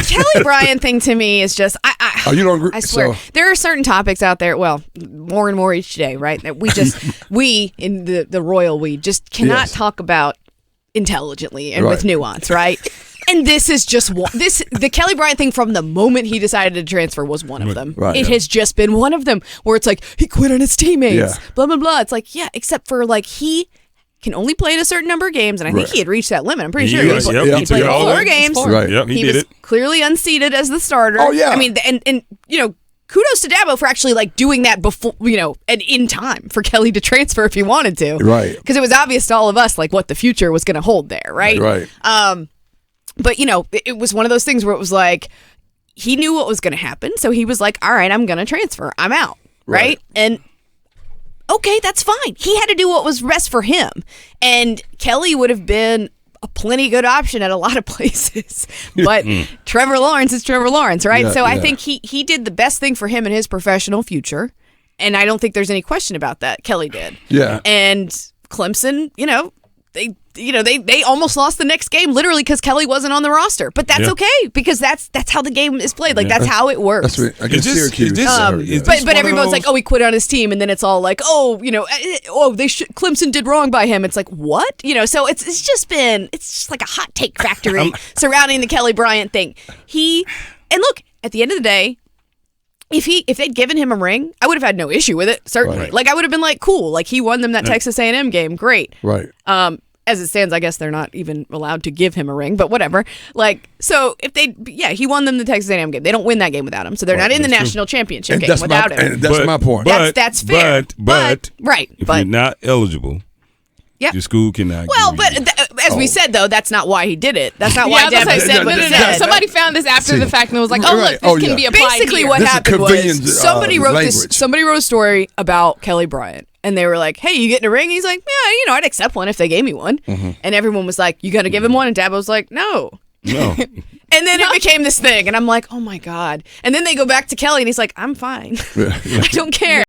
the Kelly Bryant thing to me is just, you don't agree? I swear, there are certain topics out there, well, more and more each day, right, that we in the royal we just cannot talk about intelligently and with nuance, right? And this is just the Kelly Bryant thing from the moment he decided to transfer was one of them. Right, it has just been one of them where it's like, he quit on his teammates, blah, blah, blah. It's like, except for like he can only play in a certain number of games, and I think he had reached that limit. I'm pretty sure he played 4 games. Right. Yep, he was clearly unseated as the starter. Oh, yeah. I mean, and you know, kudos to Dabo for actually like doing that before, you know, and in time for Kelly to transfer if he wanted to. Right. Because it was obvious to all of us like what the future was going to hold there, right? Right. But you know, it was one of those things where it was like he knew what was going to happen, so he was like, "All right, I'm going to transfer. I'm out." Right? And okay, that's fine. He had to do what was best for him, and Kelly would have been a plenty good option at a lot of places. But Trevor Lawrence is Trevor Lawrence, right? So I think he did the best thing for him in his professional future, and I don't think there's any question about that. Kelly did. Yeah. And Clemson, you know, they almost lost the next game literally because Kelly wasn't on the roster, but that's okay because that's how the game is played. Like that's how it works. That's right. Syracuse. But everyone's like, oh, he quit on his team, and then it's all like, oh, you know, Clemson did wrong by him. It's like what, you know? So it's just like a hot take factory surrounding the Kelly Bryant thing. And look, at the end of the day, if they'd given him a ring, I would have had no issue with it, certainly. Right. Like, I would have been like, cool. Like, he won them that Texas A&M game. Great. Right. As it stands, I guess they're not even allowed to give him a ring, but whatever. Like, so if he won them the Texas A&M game. They don't win that game without him, so they're not in the national championship game without him. And that's my point. That's fair. But if you're not eligible, your school cannot. Well, as we said, though, that's not why he did it. That's not why Dabo said what he said. Somebody found this after the fact and was like, look, this can be applied. Basically, what happened was somebody wrote a story about Kelly Bryant. And they were like, hey, you getting a ring? He's like, yeah, you know, I'd accept one if they gave me one. Mm-hmm. And everyone was like, you got to give him one? And Dabo was like, no. No. And then it became this thing. And I'm like, oh, my God. And then they go back to Kelly, and he's like, I'm fine. I don't care.